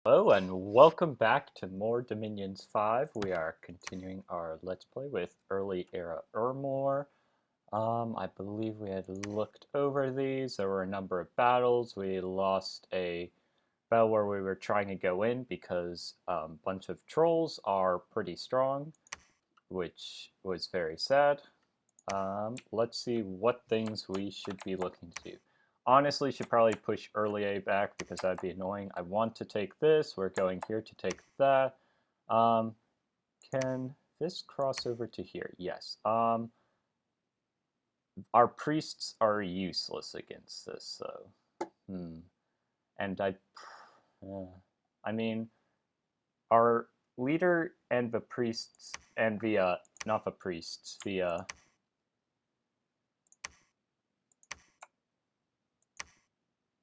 Hello and welcome back to more Dominions 5. We are continuing our Let's Play with early era Ermor. I believe we had looked over these. There were a number of battles. We lost a battle where we were trying to go in because a bunch of trolls are pretty strong, which was very sad. Let's see what things we should be looking to do. Honestly, should probably push early A back because that'd be annoying. I want to take this. We're going here to take that. Um, can this cross over to here? Yes. Our priests are useless against this, though. And I mean, our leader and the priests and the not the priests, the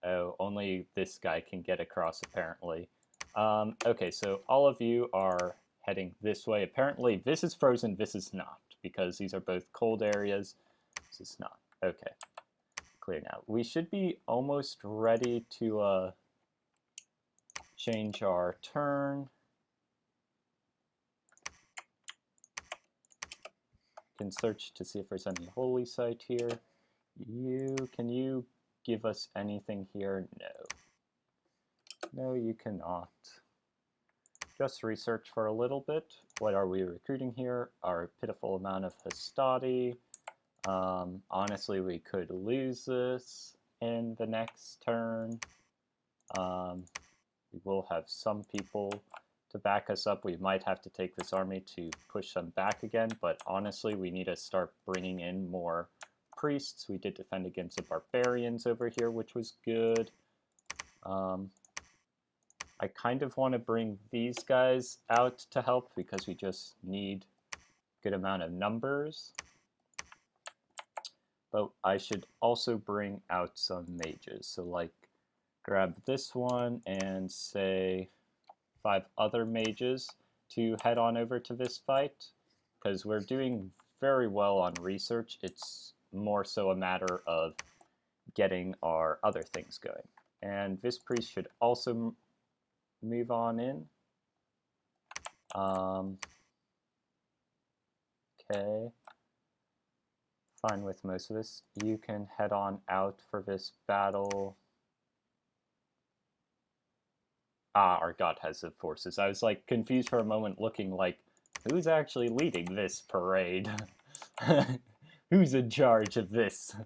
Oh, only this guy can get across, apparently. Okay, so all of you are heading this way. Apparently, this is frozen, this is not, because these are both cold areas. This is not. Okay, clear now. We should be almost ready to change our turn. Can search to see if there's any holy site here. Can you give us anything here? No. No, you cannot. Just research for a little bit. What are we recruiting here? Our pitiful amount of Hastati. Honestly, we could lose this in the next turn. We will have some people to back us up. We might have to take this army to push them back again, but honestly, we need to start bringing in more priests. We did defend against the barbarians over here, which was good. I kind of want to bring these guys out to help because we just need a good amount of numbers. But I should also bring out some mages. So like grab this one and say 5 other mages to head on over to this fight. Because we're doing very well on research. It's more so a matter of getting our other things going. And this priest should also move on in. Okay. Fine with most of this. You can head on out for this battle. Our god has the forces. I was like confused for a moment, looking like, who's actually leading this parade? Who's in charge of this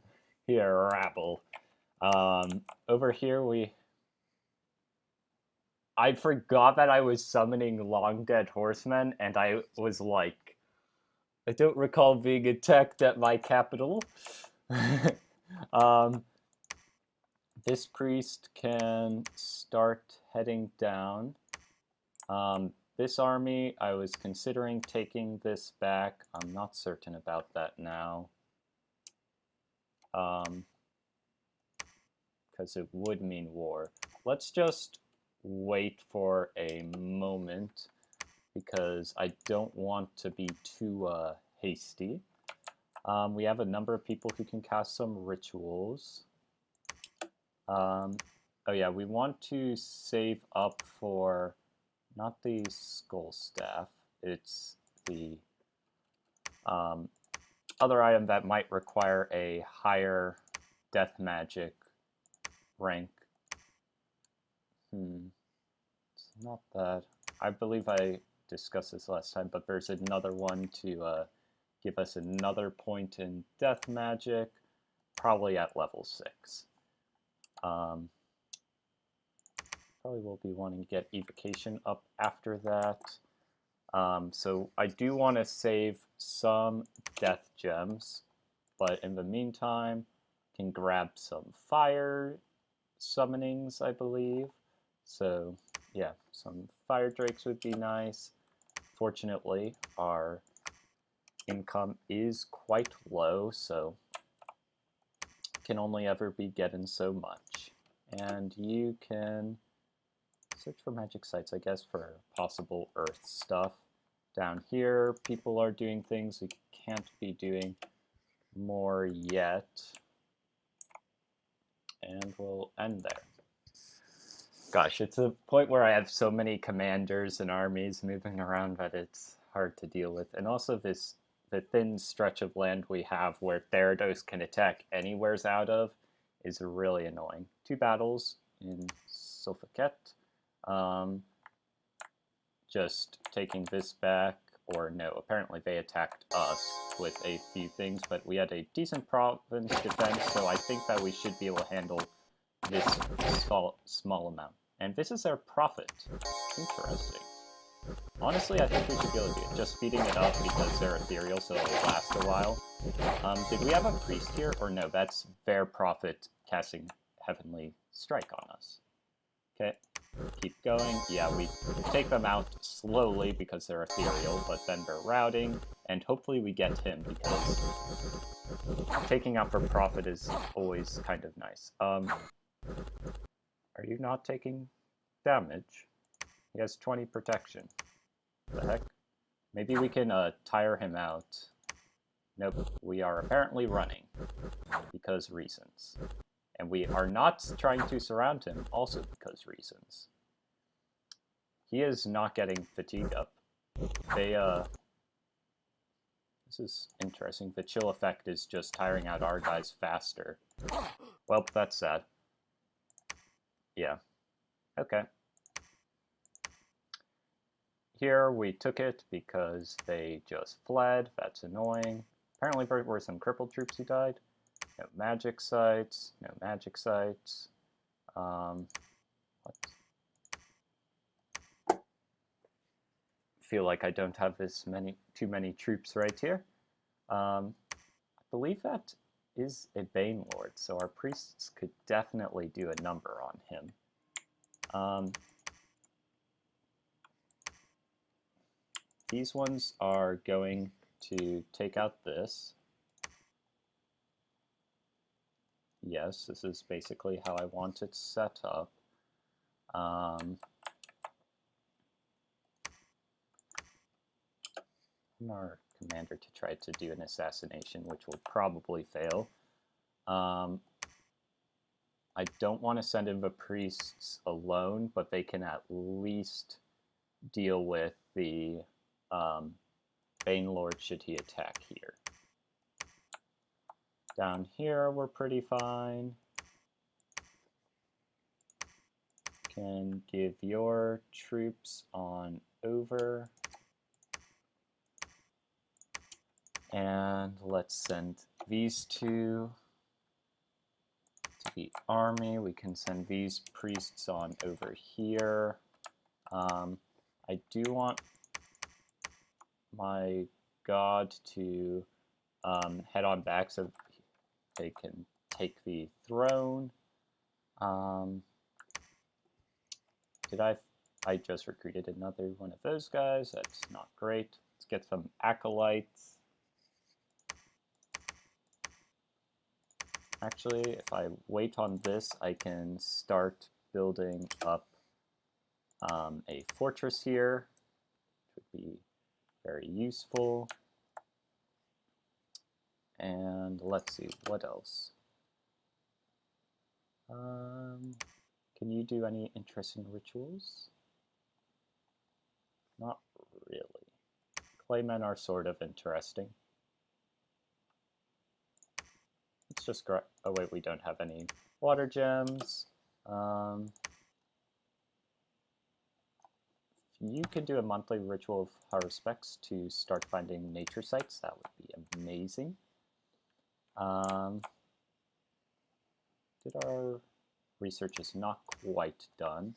here rabble? Over here I forgot that I was summoning long dead horsemen, and I was like, I don't recall being attacked at my capital. This priest can start heading down. This army, I was considering taking this back. I'm not certain about that now. Because it would mean war. Let's just wait for a moment because I don't want to be too hasty. We have a number of people who can cast some rituals. Oh yeah, we want to save up for not the skull staff, it's the other item that might require a higher death magic rank. It's not that. I believe I discussed this last time, but there's another one to give us another point in death magic, probably at level 6. Probably will be wanting to get evocation up after that. So I do want to save some death gems, but in the meantime, can grab some fire summonings, I believe. So yeah, some fire drakes would be nice. Fortunately, our income is quite low, so can only ever be getting so much. And you can search for magic sites, I guess, for possible earth stuff. Down here, people are doing things we can't be doing more yet. And we'll end there. Gosh, it's a point where I have so many commanders and armies moving around that it's hard to deal with. And also the thin stretch of land we have where Therados can attack anywhere's out of is really annoying. 2 battles in Sulfaket. Just taking this back, or no, apparently they attacked us with a few things, but we had a decent province defense, so I think that we should be able to handle this small amount. And this is their profit. Interesting. Honestly, I think we should be able to do it. Just speeding it up because they're ethereal, so it'll last a while. Did we have a priest here? Or no, that's their profit casting Heavenly Strike on us. Okay, keep going. Yeah, we take them out slowly because they're ethereal, but then they're routing, and hopefully we get him because taking out for profit is always kind of nice. Are you not taking damage? He has 20 protection. What the heck? Maybe we can tire him out. Nope, we are apparently running because reasons. And we are not trying to surround him also because reasons. He is not getting fatigue up. This is interesting. The chill effect is just tiring out our guys faster. Well, that's sad. Yeah. Okay. Here we took it because they just fled. That's annoying. Apparently there were some crippled troops who died. No magic sites. No magic sites. What? Feel like I don't have too many troops right here. I believe that is a Bane Lord, so our priests could definitely do a number on him. These ones are going to take out this. Yes, this is basically how I want it set up. Our commander to try to do an assassination, which will probably fail. I don't want to send in the priests alone, but they can at least deal with the Bane Lord should he attack here. Down here we're pretty fine. Can give your troops on over. And let's send these two to the army. We can send these priests on over here. I do want my god to head on back so they can take the throne. I just recruited another one of those guys. That's not great. Let's get some acolytes. Actually, if I wait on this, I can start building up a fortress here, which would be very useful. And let's see, what else? Can you do any interesting rituals? Not really. Claymen are sort of interesting. Let's just oh wait, we don't have any water gems. You could do a monthly ritual of Haruspex to start finding nature sites. That would be amazing. Our research is not quite done.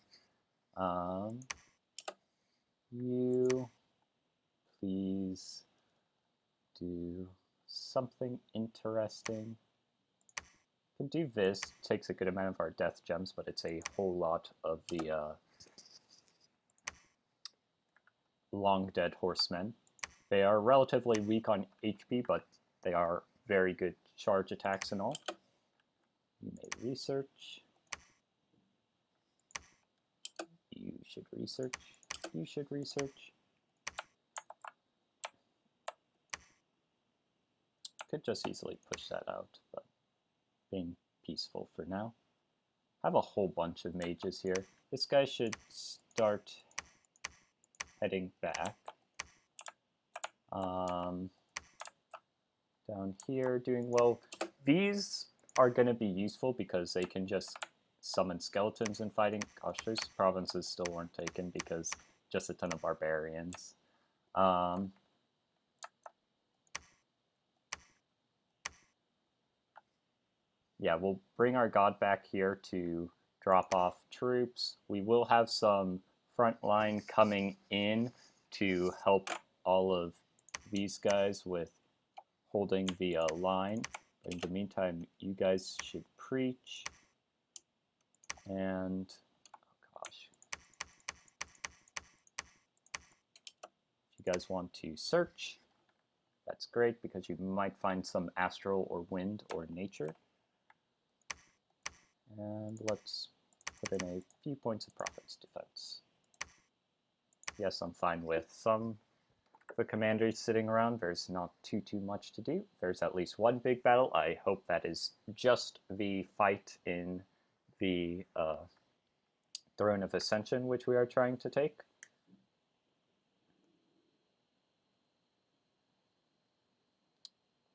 You please do something interesting. Can do this. Takes a good amount of our death gems, but it's a whole lot of the long dead horsemen. They are relatively weak on HP, but they are very good charge attacks and all. You may research. You should research. You should research. Could just easily push that out, but being peaceful for now. have a whole bunch of mages here. This guy should start heading back. Down here, doing well. These are going to be useful because they can just summon skeletons in fighting. Gosh, those provinces still weren't taken because just a ton of barbarians. Yeah, we'll bring our god back here to drop off troops. We will have some front line coming in to help all of these guys with holding the line. In the meantime, you guys should preach. And, oh gosh. If you guys want to search, that's great because you might find some astral or wind or nature. And let's put in a few points of province defense. Yes, I'm fine with some of the commanders sitting around. There's not too much to do. There's at least one big battle. I hope that is just the fight in the Throne of Ascension, which we are trying to take.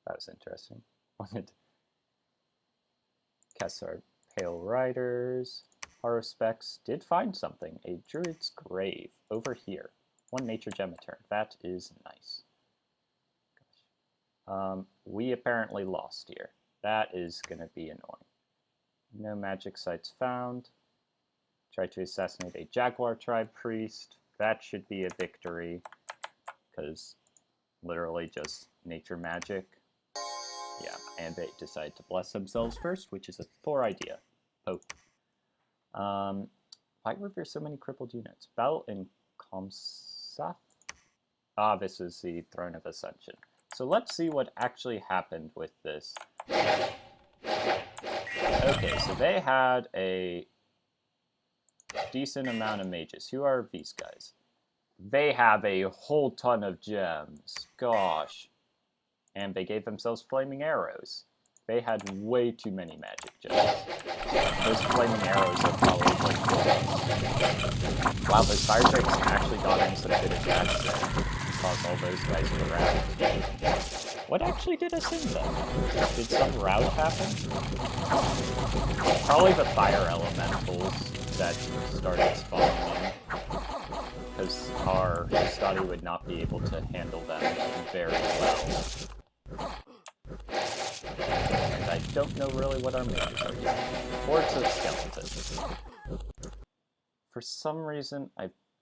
That was interesting. Wanted Kessar Pale Riders. Haruspecs did find something. A druid's grave over here. 1 nature gem a turn. That is nice. We apparently lost here. That is going to be annoying. No magic sites found. Try to assassinate a Jaguar Tribe priest. That should be a victory, because literally just nature magic. Yeah, and they decide to bless themselves first, which is a poor idea. Oh. Why were there so many crippled units? Battle in Komsath? Ah, this is the Throne of Ascension. So let's see what actually happened with this. Okay, so they had a decent amount of mages. Who are these guys? They have a whole ton of gems. Gosh. And they gave themselves flaming arrows. They had way too many magic gems. Those flaming arrows are probably like... Wow, those fire drakes actually got in some good attacks there. Caused all those guys to rout. What actually did us in them? Did some rout happen? Probably the fire elementals that started spawning in. Because our Hastati would not be able to handle them very well. And I don't know really what our mages are doing. Hordes of skeletons. For some reason,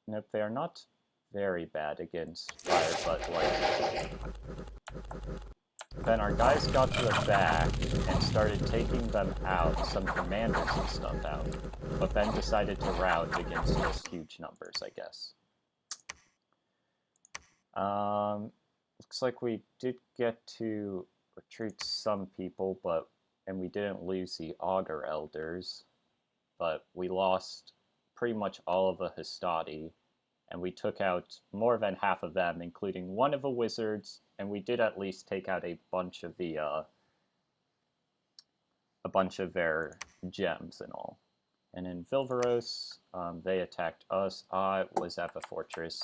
nope, they are not very bad against fire, but like... Then our guys got to the back and started taking them out, some commanders and stuff out, but then decided to rout against just huge numbers, I guess. Looks like we did get to retreat some people, and we didn't lose the Augur Elders, but we lost pretty much all of the Hastati, and we took out more than half of them, including one of the wizards, and we did at least take out a bunch of their gems and all. And in Vilvaros, they attacked us. I was at the fortress,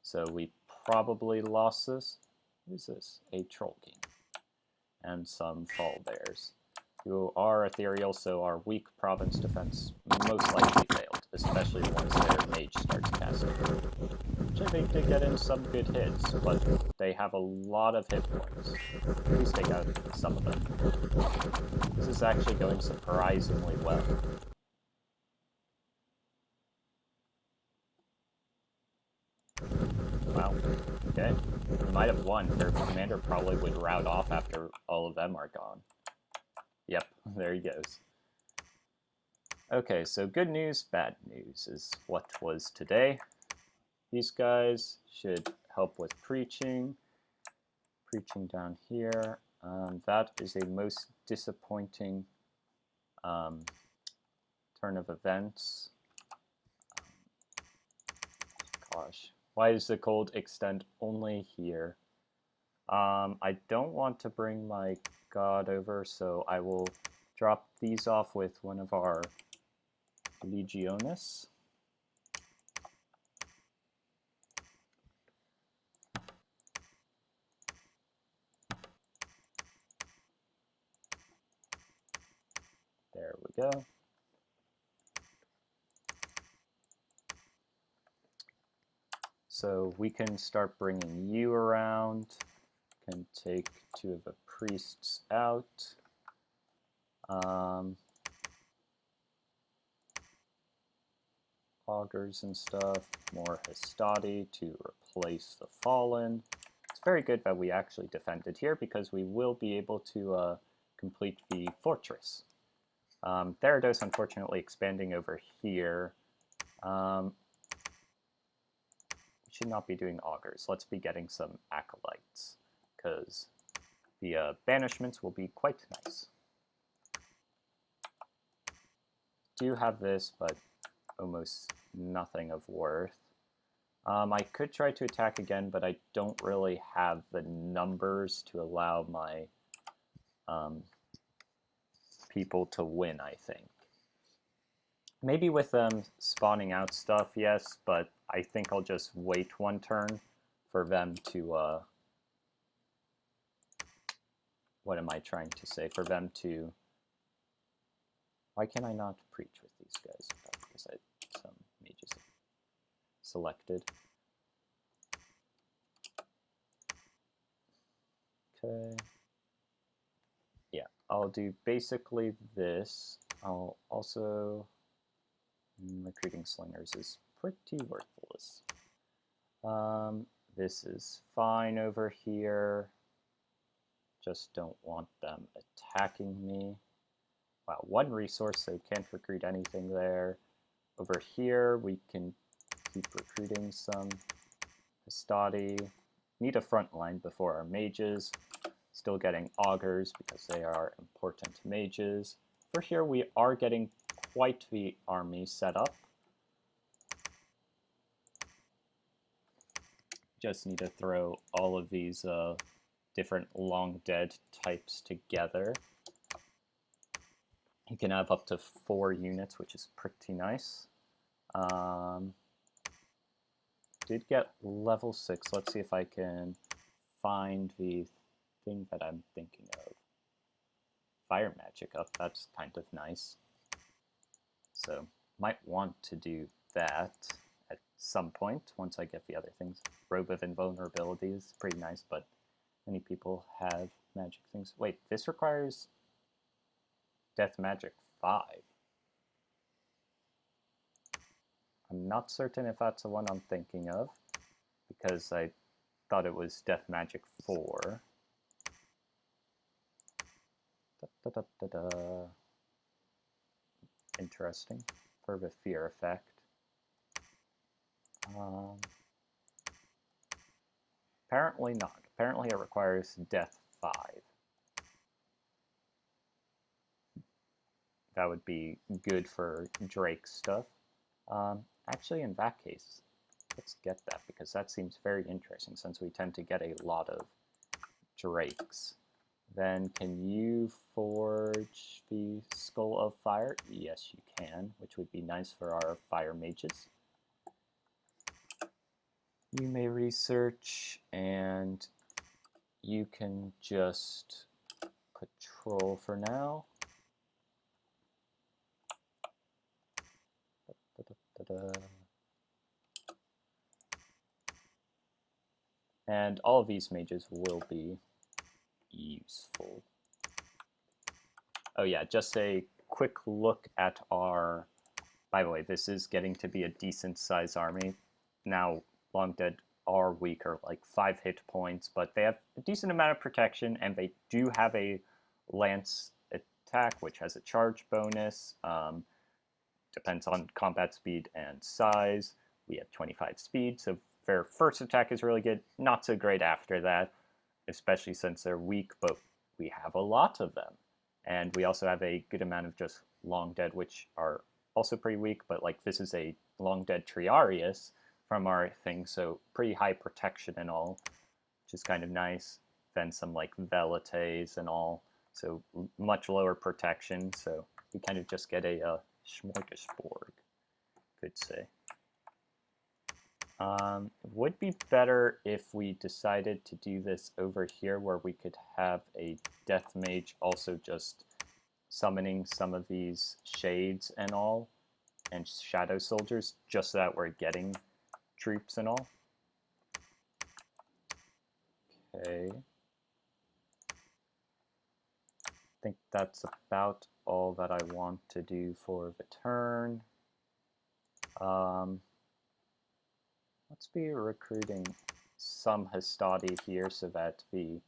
so we probably lost this. What is this? A Troll King. And some Fall Bears, who are ethereal, so our weak province defense most likely failed, especially once their mage starts casting. Which I think they get in some good hits, but they have a lot of hit points. Please take out some of them. This is actually going surprisingly well. Wow. Okay. We might have won. Their commander probably would rout off after all of them are gone. Yep, there he goes. Okay, so good news, bad news is what was today. These guys should help with preaching. Preaching down here. That is a most disappointing turn of events. Gosh. Why does the cold extend only here? I don't want to bring my god over, so I will drop these off with one of our Legionis. There we go. So we can start bringing you around. Can take 2 of the priests out. Augurs and stuff. More Hastati to replace the Fallen. It's very good that we actually defended here because we will be able to complete the fortress. Therados unfortunately expanding over here. We should not be doing augurs. Let's be getting some acolytes because the banishments will be quite nice. Do have this, but almost nothing of worth. I could try to attack again, but I don't really have the numbers to allow my people to win, I think. Maybe with them spawning out stuff, yes, but I think I'll just wait 1 turn for them to, what am I trying to say? For them to, why can I not preach with these guys? Because I have some mages selected. Okay. Yeah, I'll do basically this. I'll also... recruiting slingers is pretty worthless. This is fine over here. Just don't want them attacking me. Wow, 1 resource, so can't recruit anything there. Over here, we can keep recruiting some Hastati. Need a front line before our mages. Still getting augurs because they are important mages. For here, we are getting quite the army set up. Just need to throw all of these different long dead types together. You can have up to 4 units, which is pretty nice. Did get level 6. Let's see if I can find the thing that I'm thinking of. Fire magic up, that's kind of nice. So, might want to do that at some point once I get the other things. Robe of Invulnerability is pretty nice, but many people have magic things. Wait, this requires Death Magic 5. I'm not certain if that's the one I'm thinking of, because I thought it was Death Magic 4. Interesting. For the fear effect. Apparently not. Apparently it requires Death 5. That would be good for Drake stuff. Actually, in that case, let's get that, because that seems very interesting, since we tend to get a lot of Drakes. Then, can you forge the Skull of Fire? Yes, you can, which would be nice for our fire mages. You may research, and you can just patrol for now. And all of these mages will be useful. Oh yeah, just a quick look at our... By the way, this is getting to be a decent size army. Now, Long Dead are weaker, like 5 hit points, but they have a decent amount of protection, and they do have a lance attack, which has a charge bonus. Depends on combat speed and size. We have 25 speed, so their first attack is really good. Not so great after that, especially since they're weak, but we have a lot of them. And we also have a good amount of just Long Dead, which are also pretty weak, but like this is a Long Dead Triarius from our thing, so pretty high protection and all, which is kind of nice. Then some like Velites and all, so much lower protection, so we kind of just get a Smorgasbord, could say. It would be better if we decided to do this over here where we could have a Death Mage also just summoning some of these shades and all, and Shadow Soldiers, just so that we're getting troops and all. Okay. I think that's about all that I want to do for the turn. Let's be recruiting some Hastati here so that the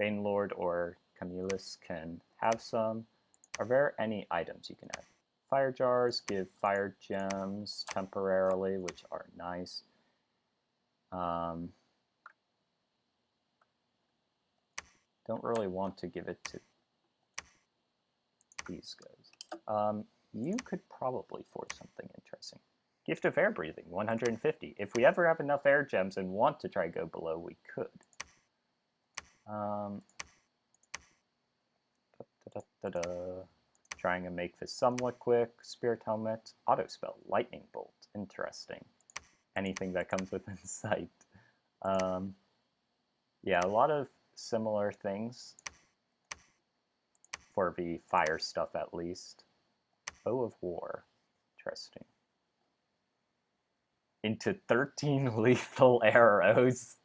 Banelord or Camillus can have some. Are there any items you can have? Fire jars give fire gems temporarily, which are nice. Don't really want to give it to these guys. You could probably force something interesting. Gift of Air Breathing, 150. If we ever have enough air gems and want to try go below, we could. Trying to make this somewhat quick. Spirit Helmet, Auto Spell, Lightning Bolt. Interesting. Anything that comes within sight. Yeah, a lot of similar things for the fire stuff at least. Bow of War. Interesting. Into 13 lethal arrows.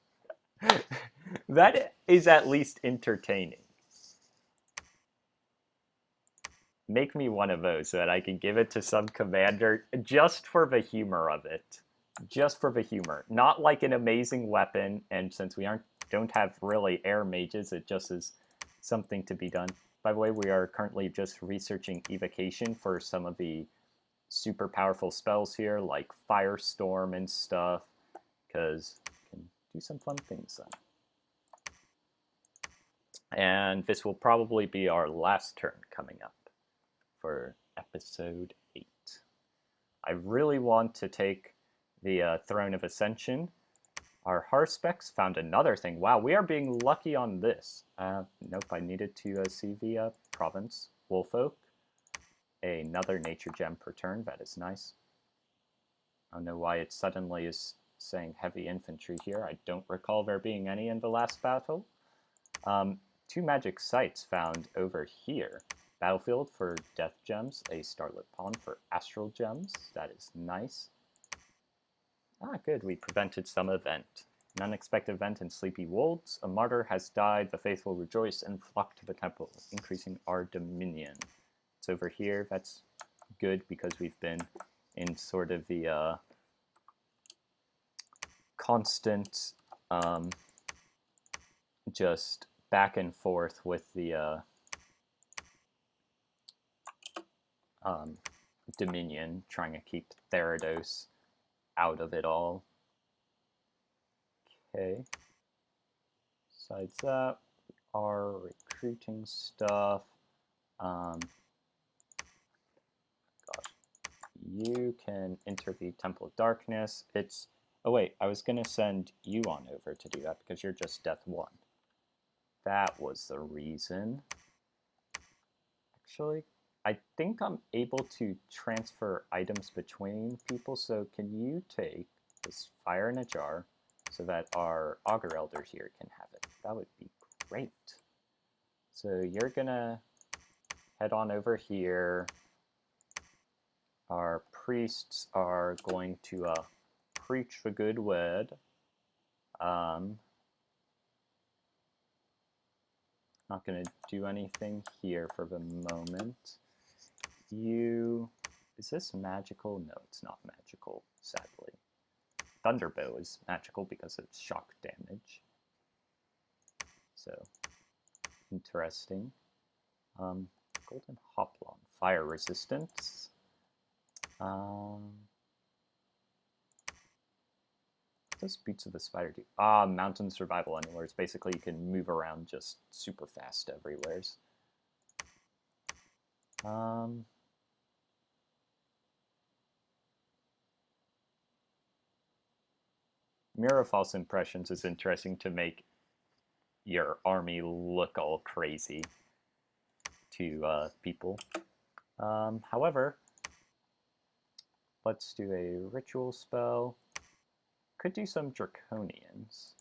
That is at least entertaining. Make me one of those so that I can give it to some commander just for the humor of it. Just for the humor. Not like an amazing weapon, and since we don't have really air mages, it just is something to be done. By the way, we are currently just researching evocation for some of the super powerful spells here, like Firestorm and stuff, because we can do some fun things then. And this will probably be our last turn coming up for episode 8. I really want to take the Throne of Ascension. Our Harspecs found another thing. Wow, we are being lucky on this. Nope, I needed to see the province. Wolfolk. Another nature gem per turn. That is nice. I don't know why it suddenly is saying heavy infantry here. I don't recall there being any in the last battle. 2 magic sites found over here. Battlefield for Death Gems, a Starlit Pond for Astral Gems. That is nice. Ah, good, we prevented some event. An unexpected event in Sleepy Wolds. A martyr has died, the faithful rejoice and flock to the temple, increasing our dominion. It's over here, that's good because we've been in sort of the constant just back and forth with the Dominion, trying to keep Therados out of it all. Okay. Besides that, we are recruiting stuff. Gosh. You can enter the Temple of Darkness. It's... Oh wait, I was going to send you on over to do that because you're just Death 1. That was the reason. Actually, I think I'm able to transfer items between people, so can you take this Fire in a Jar so that our Augur Elder here can have it? That would be great. So you're gonna head on over here. Our priests are going to preach the good word. Not going to do anything here for the moment. Is this magical? No, it's not magical, sadly. Thunderbow is magical because it's shock damage. So, interesting. Golden Hoplon, fire resistance. Does Boots of the Spider do? Mountain survival anywhere. It's basically you can move around just super fast everywheres. Mirror of False Impressions is interesting to make your army look all crazy to people. However, let's do a ritual spell. Could do some Draconians,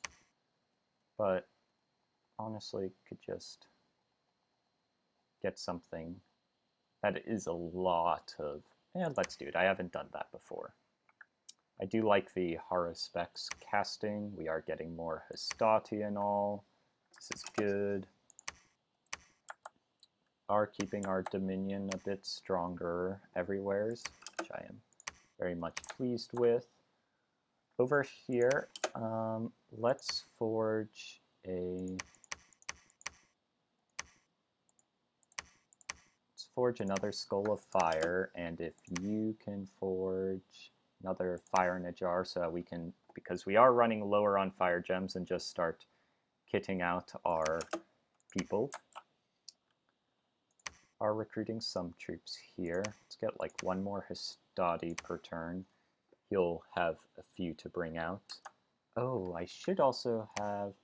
but honestly could just get something that is a lot of... let's do it. I haven't done that before. I do like the Haruspex casting. We are getting more Hastati and all. This is good. Are keeping our Dominion a bit stronger everywheres, which I am very much pleased with. Over here, let's forge another Skull of Fire, and if you can forge another Fire in a Jar so that we can, because we are running lower on Fire Gems, and just start kitting out our people. Are recruiting some troops here. Let's get like one more Hastati per turn. He'll have a few to bring out. Oh, I should also have...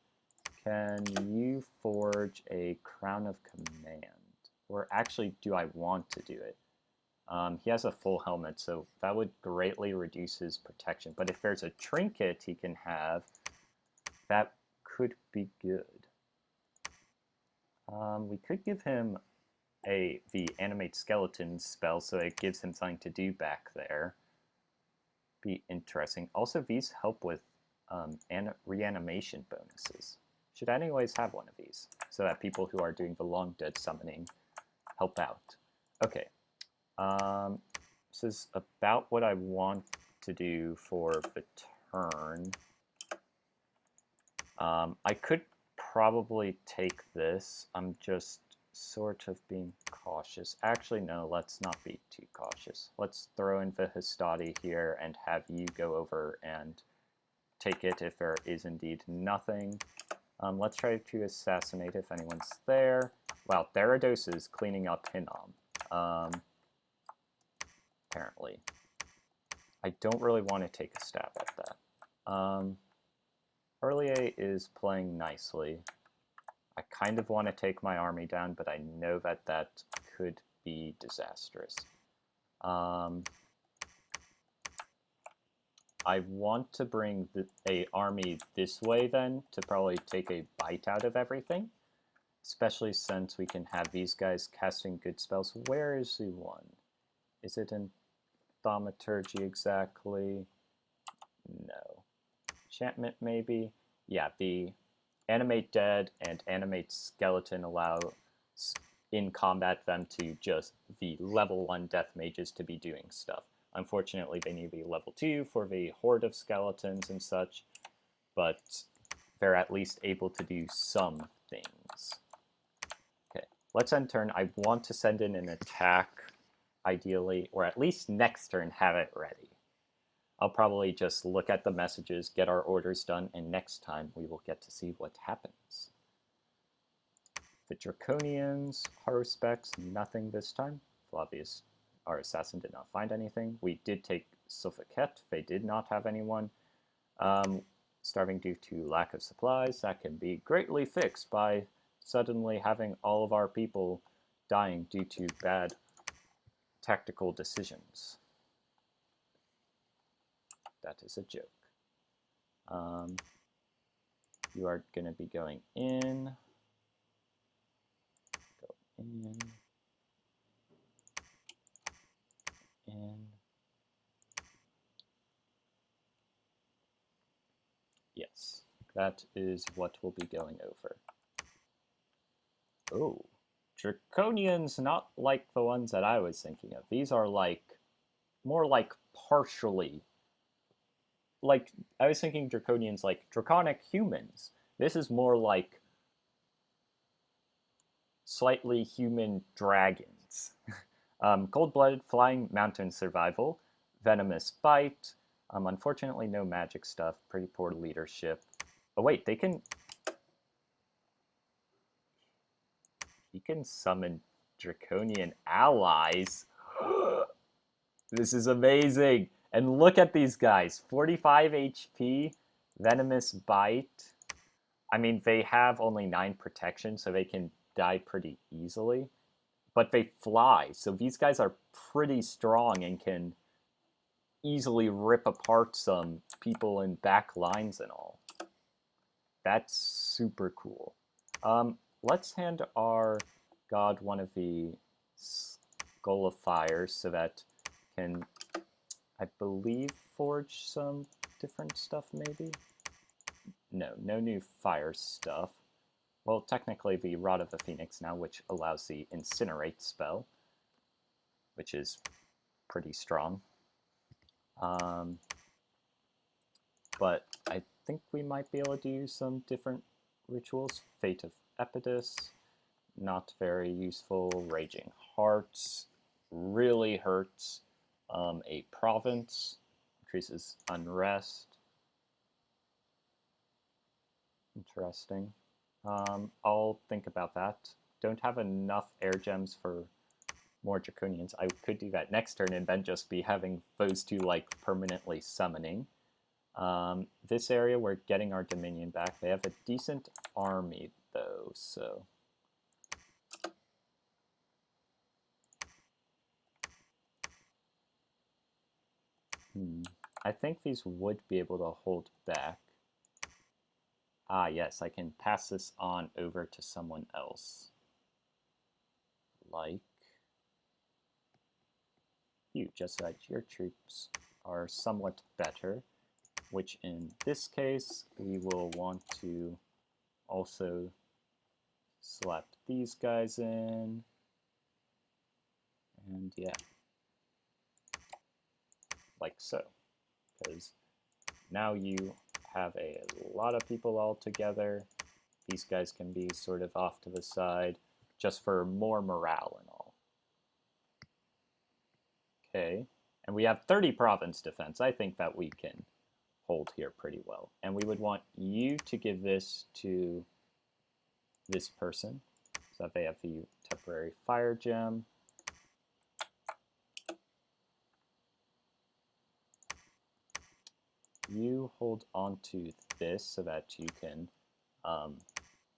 Can you forge a Crown of Command? Or actually, do I want to do it? He has a full helmet, so that would greatly reduce his protection. But if there's a trinket he can have, that could be good. We could give him the Animate Skeleton spell, so it gives him something to do back there. Be interesting. Also, these help with reanimation bonuses. Should anyways have one of these, so that people who are doing the long dead summoning help out. Okay, this is about what I want to do for the turn. I could probably take this. I'm just sort of being cautious. Actually, no, let's not be too cautious. Let's throw in the Hastati here and have you go over and take it if there is indeed nothing. Let's try to assassinate if anyone's there. Wow, Therados is cleaning up Hinnom. Apparently. I don't really want to take a stab at that. Earlier is playing nicely. I kind of want to take my army down, but I know that that could be disastrous. I want to bring a army this way then to probably take a bite out of everything, especially since we can have these guys casting good spells. Where is the one? Is it in Thaumaturgy exactly? No. Enchantment maybe? Yeah, the Animate Dead and Animate Skeleton allow in combat them to just the level 1 death mages to be doing stuff. Unfortunately, they need to be level 2 for the horde of skeletons and such, but they're at least able to do some things. Okay, let's end turn. I want to send in an attack, ideally, or at least next turn have it ready. I'll probably just look at the messages, get our orders done, and next time we will get to see what happens. The Draconians, Haruspex, nothing this time. Flavius, our assassin, did not find anything. We did take Suffolket. They did not have anyone. Starving due to lack of supplies. That can be greatly fixed by suddenly having all of our people dying due to bad tactical decisions. That is a joke. You are going to be going in. Go in. In. Yes, that is what we'll be going over. Oh, Draconians, not like the ones that I was thinking of. These are like, more like partially. Like, I was thinking Draconians like draconic humans. This is more like slightly human dragons. Cold-blooded flying mountain survival, venomous bite. Unfortunately, no magic stuff. Pretty poor leadership. Oh wait, they can... He can summon Draconian allies. This is amazing. And look at these guys. 45 HP, venomous bite. I mean, they have only 9 protection, so they can die pretty easily. But they fly, so these guys are pretty strong and can easily rip apart some people in back lines and all. That's super cool. Let's hand our god one of the Skull of Fires so that can, I believe, forge some different stuff maybe? No, no new fire stuff. Well, technically the Rod of the Phoenix now, which allows the Incinerate spell, which is pretty strong. But I think we might be able to do some different rituals. Fate of Epidus, not very useful. Raging Hearts really hurts. A Province increases unrest. Interesting. I'll think about that. Don't have enough air gems for more Draconians. I could do that next turn and then just be having those two like permanently summoning. This area, we're getting our Dominion back. They have a decent army, though, so... I think these would be able to hold back. Ah, yes, I can pass this on over to someone else. Like you, just so that your troops are somewhat better, which in this case, we will want to also slap these guys in. And yeah. Like so. Because now you have a lot of people all together. These guys can be sort of off to the side, just for more morale and all. Okay, and we have 30 province defense. I think that we can hold here pretty well. And we would want you to give this to this person, so that they have the temporary fire gem. You hold on to this so that you can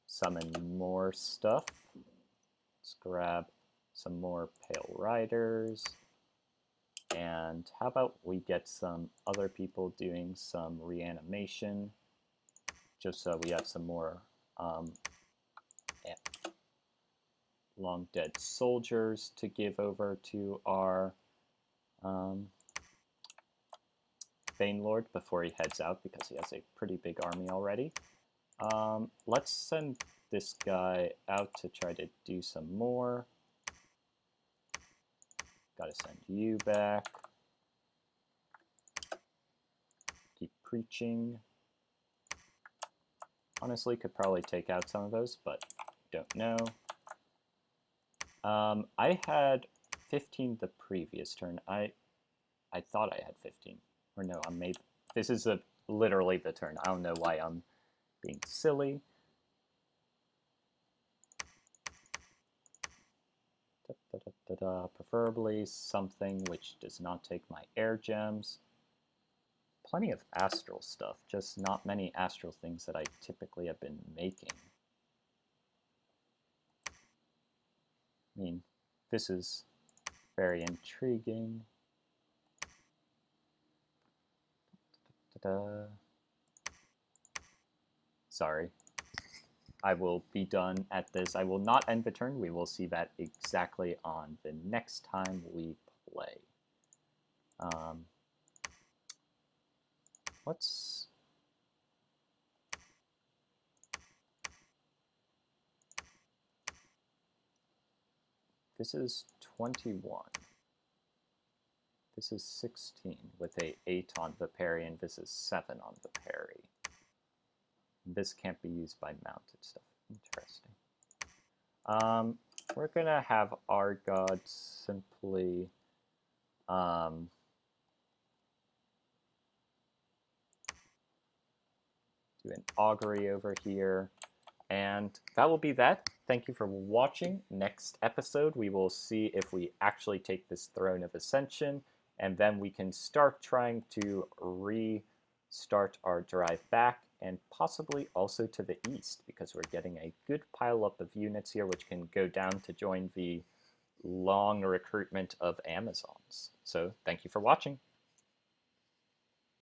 summon more stuff. Let's grab some more Pale Riders. And how about we get some other people doing some reanimation, just so we have some more long dead soldiers to give over to our Bane Lord before he heads out, because he has a pretty big army already. Let's send this guy out to try to do some more. Gotta send you back. Keep preaching. Honestly, could probably take out some of those, but don't know. I had 15 the previous turn. I thought I had 15. Or no, I'm maybe... This is literally the turn. I don't know why I'm being silly. Preferably something which does not take my air gems. Plenty of astral stuff, just not many astral things that I typically have been making. I mean, this is very intriguing. Sorry. I will be done at this. I will not end the turn. We will see that exactly on the next time we play. Let's... This is 21. This is 16 with a 8 on the parry, and this is 7 on the parry. This can't be used by mounted stuff. Interesting. We're gonna have our god simply do an augury over here. And that will be that. Thank you for watching. Next episode, we will see if we actually take this Throne of Ascension, and then we can start trying to restart our drive back, and possibly also to the east, because we're getting a good pile up of units here, which can go down to join the long recruitment of Amazons. So thank you for watching.